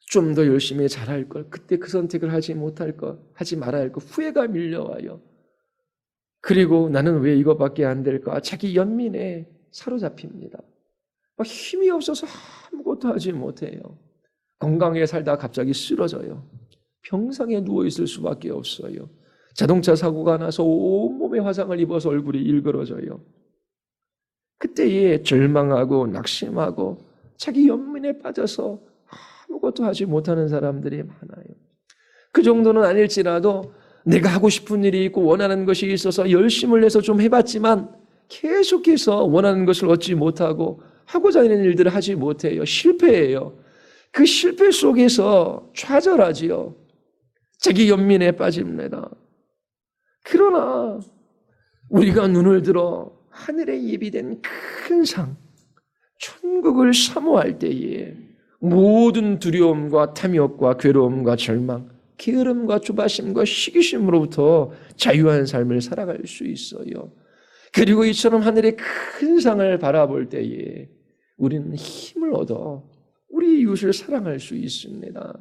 좀 더 열심히 잘할 걸, 그때 그 선택을 하지 못할 것, 하지 말아야 할 것, 후회가 밀려와요. 그리고 나는 왜 이거밖에 안 될까? 자기 연민에 사로잡힙니다. 힘이 없어서 아무것도 하지 못해요. 건강하게 살다가 갑자기 쓰러져요. 병상에 누워있을 수밖에 없어요. 자동차 사고가 나서 온몸에 화상을 입어서 얼굴이 일그러져요. 그때에 절망하고 낙심하고 자기 연민에 빠져서 아무것도 하지 못하는 사람들이 많아요. 그 정도는 아닐지라도 내가 하고 싶은 일이 있고 원하는 것이 있어서 열심을 내서 좀 해봤지만 계속해서 원하는 것을 얻지 못하고 하고자 하는 일들을 하지 못해요. 실패해요. 그 실패 속에서 좌절하지요. 자기 연민에 빠집니다. 그러나 우리가 눈을 들어 하늘에 예비된 큰 상, 천국을 사모할 때에 모든 두려움과 탐욕과 괴로움과 절망, 게으름과 조바심과 시기심으로부터 자유한 삶을 살아갈 수 있어요. 그리고 이처럼 하늘의 큰 상을 바라볼 때에 우리는 힘을 얻어 우리 이웃을 사랑할 수 있습니다.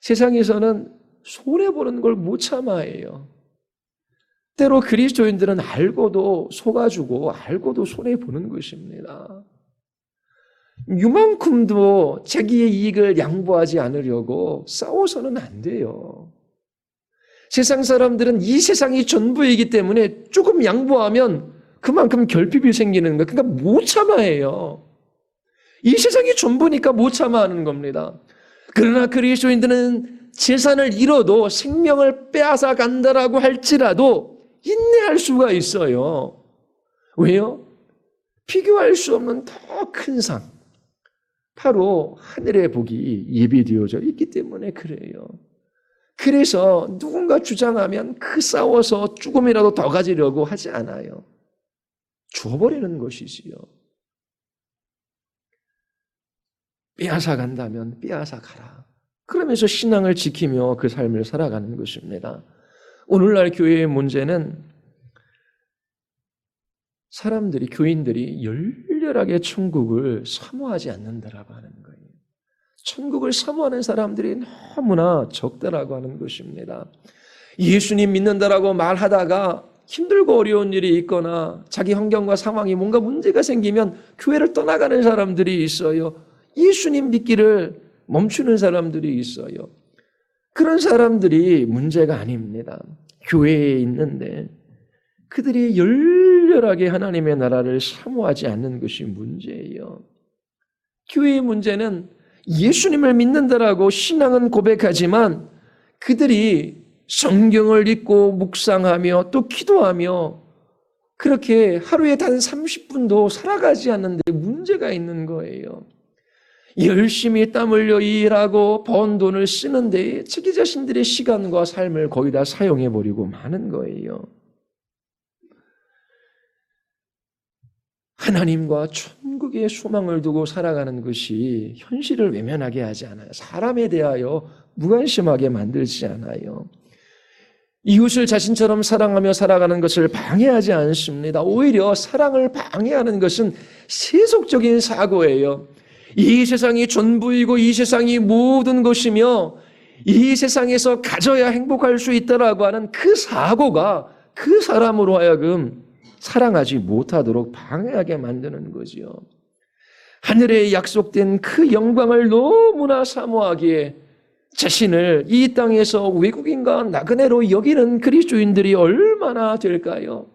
세상에서는 손해보는 걸 못 참아해요. 때로 그리스도인들은 알고도 속아주고 알고도 손해보는 것입니다. 이만큼도 자기의 이익을 양보하지 않으려고 싸워서는 안 돼요. 세상 사람들은 이 세상이 전부이기 때문에 조금 양보하면 그만큼 결핍이 생기는 거예요. 그러니까 못 참아해요. 이 세상이 전부니까 못 참아하는 겁니다. 그러나 그리스도인들은 재산을 잃어도 생명을 빼앗아 간다라고 할지라도 인내할 수가 있어요. 왜요? 비교할 수 없는 더 큰 상, 바로 하늘의 복이 예비되어져 있기 때문에 그래요. 그래서 누군가 주장하면 그 싸워서 조금이라도 더 가지려고 하지 않아요. 줘버리는 것이지요. 빼앗아 간다면 빼앗아 가라. 그러면서 신앙을 지키며 그 삶을 살아가는 것입니다. 오늘날 교회의 문제는 사람들이, 교인들이 열렬하게 천국을 사모하지 않는다라고 하는 거예요. 천국을 사모하는 사람들이 너무나 적다라고 하는 것입니다. 예수님 믿는다라고 말하다가 힘들고 어려운 일이 있거나 자기 환경과 상황이 뭔가 문제가 생기면 교회를 떠나가는 사람들이 있어요. 예수님 믿기를 멈추는 사람들이 있어요. 그런 사람들이 문제가 아닙니다. 교회에 있는데 그들이 열렬하게 하나님의 나라를 사모하지 않는 것이 문제예요. 교회의 문제는 예수님을 믿는다라고 신앙은 고백하지만 그들이 성경을 읽고 묵상하며 또 기도하며 그렇게 하루에 단 30분도 살아가지 않는데 문제가 있는 거예요. 열심히 땀 흘려 일하고 번 돈을 쓰는데 자기 자신들의 시간과 삶을 거의 다 사용해버리고 마는 거예요. 하나님과 천국의 소망을 두고 살아가는 것이 현실을 외면하게 하지 않아요. 사람에 대하여 무관심하게 만들지 않아요. 이웃을 자신처럼 사랑하며 살아가는 것을 방해하지 않습니다. 오히려 사랑을 방해하는 것은 세속적인 사고예요. 이 세상이 전부이고 이 세상이 모든 것이며 이 세상에서 가져야 행복할 수 있다라고 하는 그 사고가 그 사람으로 하여금 사랑하지 못하도록 방해하게 만드는 거지요. 하늘에 약속된 그 영광을 너무나 사모하기에 자신을 이 땅에서 외국인과 나그네로 여기는 그리스도인들이 얼마나 될까요?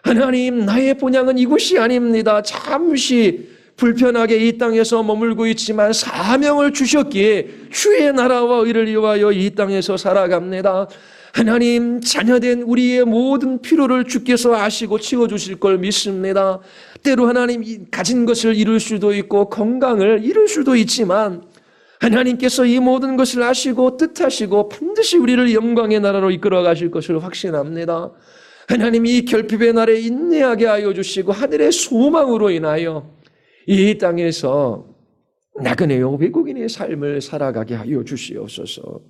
하나님, 나의 본향은 이곳이 아닙니다. 잠시 불편하게 이 땅에서 머물고 있지만 사명을 주셨기에 주의 나라와 의를 위하여 이 땅에서 살아갑니다. 하나님, 자녀된 우리의 모든 필요를 주께서 아시고 채워주실 걸 믿습니다. 때로 하나님 가진 것을 잃을 수도 있고 건강을 잃을 수도 있지만 하나님께서 이 모든 것을 아시고 뜻하시고 반드시 우리를 영광의 나라로 이끌어 가실 것을 확신합니다. 하나님, 이 결핍의 날에 인내하게 하여 주시고 하늘의 소망으로 인하여 이 땅에서 나그네요 외국인의 삶을 살아가게 하여 주시옵소서.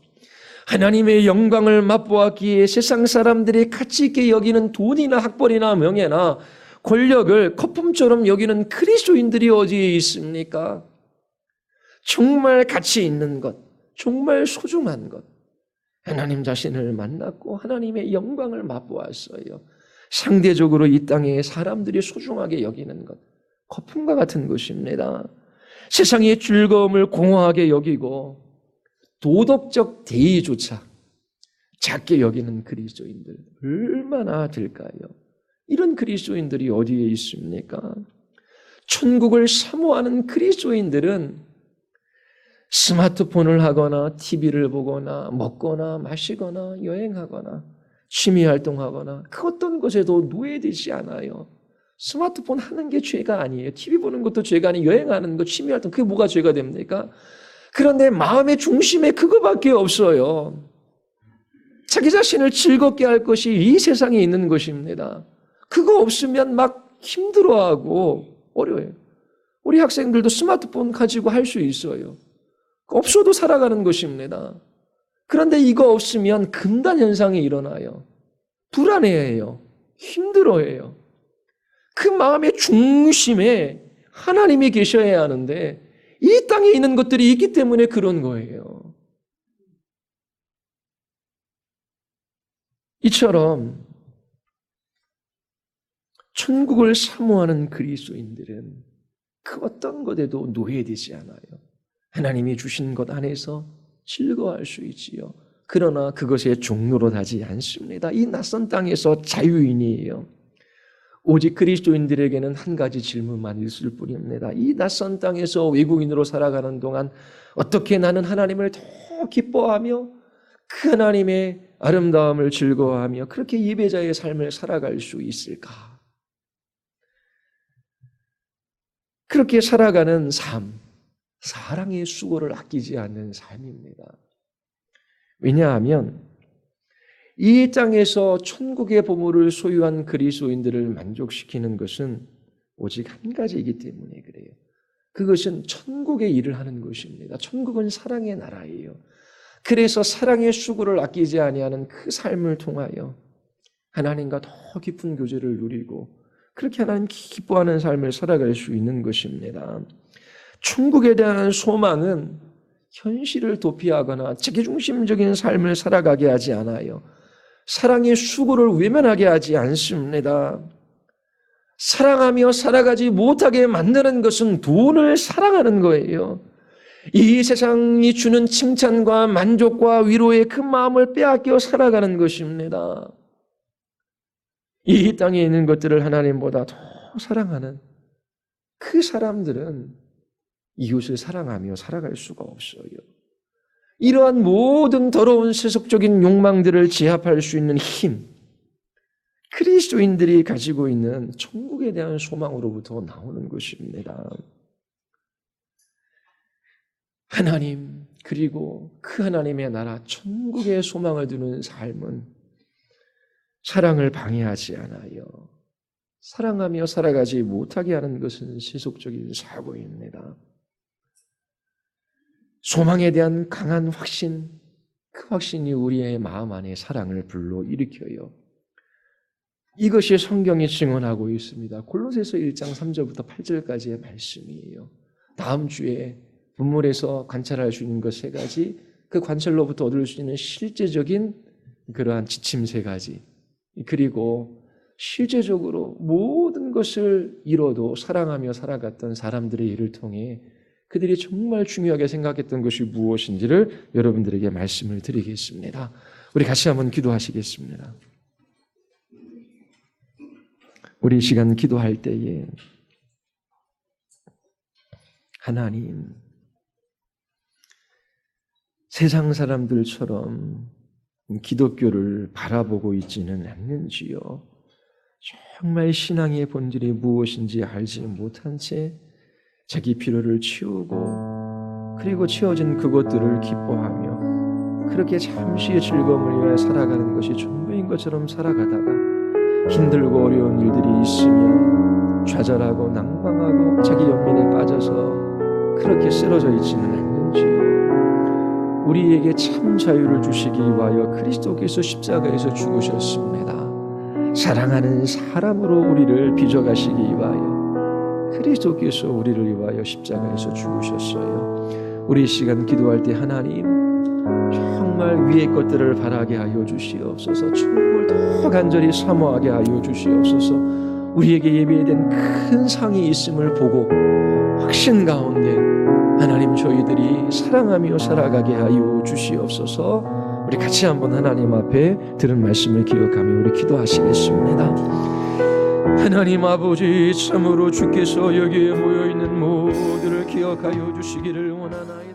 하나님의 영광을 맛보았기에 세상 사람들이 가치 있게 여기는 돈이나 학벌이나 명예나 권력을 거품처럼 여기는 그리스도인들이 어디에 있습니까? 정말 가치 있는 것, 정말 소중한 것, 하나님 자신을 만났고 하나님의 영광을 맛보았어요. 상대적으로 이 땅에 사람들이 소중하게 여기는 것, 거품과 같은 것입니다. 세상의 즐거움을 공허하게 여기고 도덕적 대의조차 작게 여기는 그리스도인들 얼마나 될까요? 이런 그리스도인들이 어디에 있습니까? 천국을 사모하는 그리스도인들은 스마트폰을 하거나 TV를 보거나 먹거나 마시거나 여행하거나 취미활동하거나 그 어떤 것에도 노예되지 않아요. 스마트폰 하는 게 죄가 아니에요. TV 보는 것도 죄가 아니에요. 여행하는 것, 취미활동, 그게 뭐가 죄가 됩니까? 그런데 마음의 중심에 그거밖에 없어요. 자기 자신을 즐겁게 할 것이 이 세상에 있는 것입니다. 그거 없으면 막 힘들어하고 어려워요. 우리 학생들도 스마트폰 가지고 할 수 있어요. 없어도 살아가는 것입니다. 그런데 이거 없으면 금단 현상이 일어나요. 불안해해요. 힘들어해요. 그 마음의 중심에 하나님이 계셔야 하는데 이 땅에 있는 것들이 있기 때문에 그런 거예요. 이처럼 천국을 사모하는 그리스도인들은 그 어떤 것에도 노예되지 않아요. 하나님이 주신 것 안에서 즐거워할 수 있지요. 그러나 그것의 종로로 하지 않습니다. 이 낯선 땅에서 자유인이에요. 오직 그리스도인들에게는 한 가지 질문만 있을 뿐입니다. 이 낯선 땅에서 외국인으로 살아가는 동안 어떻게 나는 하나님을 더 기뻐하며 그 하나님의 아름다움을 즐거워하며 그렇게 예배자의 삶을 살아갈 수 있을까? 그렇게 살아가는 삶, 사랑의 수고를 아끼지 않는 삶입니다. 왜냐하면 이 땅에서 천국의 보물을 소유한 그리스도인들을 만족시키는 것은 오직 한 가지이기 때문에 그래요. 그것은 천국의 일을 하는 것입니다. 천국은 사랑의 나라예요. 그래서 사랑의 수고를 아끼지 아니하는 그 삶을 통하여 하나님과 더 깊은 교제를 누리고 그렇게 하나님 기뻐하는 삶을 살아갈 수 있는 것입니다. 천국에 대한 소망은 현실을 도피하거나 자기중심적인 삶을 살아가게 하지 않아요. 사랑의 수고를 외면하게 하지 않습니다. 사랑하며 살아가지 못하게 만드는 것은 돈을 사랑하는 거예요. 이 세상이 주는 칭찬과 만족과 위로의 그 마음을 빼앗겨 살아가는 것입니다. 이 땅에 있는 것들을 하나님보다 더 사랑하는 그 사람들은 이웃을 사랑하며 살아갈 수가 없어요. 이러한 모든 더러운 세속적인 욕망들을 제압할 수 있는 힘, 그리스도인들이 가지고 있는 천국에 대한 소망으로부터 나오는 것입니다. 하나님, 그리고 그 하나님의 나라, 천국에 소망을 두는 삶은 사랑을 방해하지 않아요. 사랑하며 살아가지 못하게 하는 것은 세속적인 사고입니다. 소망에 대한 강한 확신, 그 확신이 우리의 마음 안에 사랑을 불러일으켜요. 이것이 성경이 증언하고 있습니다. 골로새서 1장 3절부터 8절까지의 말씀이에요. 다음 주에 본문에서 관찰할 수 있는 것 세 가지, 그 관찰로부터 얻을 수 있는 실제적인 그러한 지침 세 가지, 그리고 실제적으로 모든 것을 잃어도 사랑하며 살아갔던 사람들의 일을 통해 그들이 정말 중요하게 생각했던 것이 무엇인지를 여러분들에게 말씀을 드리겠습니다. 우리 같이 한번 기도하시겠습니다. 우리 이 시간 기도할 때에 하나님, 세상 사람들처럼 기독교를 바라보고 있지는 않는지요. 정말 신앙의 본질이 무엇인지 알지 못한 채 자기 필요를 채우고 그리고 채워진 그것들을 기뻐하며 그렇게 잠시의 즐거움을 위해 살아가는 것이 전부인 것처럼 살아가다가 힘들고 어려운 일들이 있으면 좌절하고 낭망하고 자기 연민에 빠져서 그렇게 쓰러져 있지는 않는지요. 우리에게 참 자유를 주시기 위하여 그리스도께서 십자가에서 죽으셨습니다. 사랑하는 사람으로 우리를 빚어가시기 위하여 그리스도께서 우리를 위하여 십자가에서 죽으셨어요. 우리 이 시간 기도할 때 하나님, 정말 위의 것들을 바라게 하여 주시옵소서. 천국을 더 간절히 사모하게 하여 주시옵소서. 우리에게 예비된 큰 상이 있음을 보고 확신 가운데 하나님, 저희들이 사랑하며 살아가게 하여 주시옵소서. 우리 같이 한번 하나님 앞에 들은 말씀을 기억하며 우리 기도하시겠습니다. 하나님 아버지, 참으로 주께서 여기에 모여있는 모두를 기억하여 주시기를 원하나이다.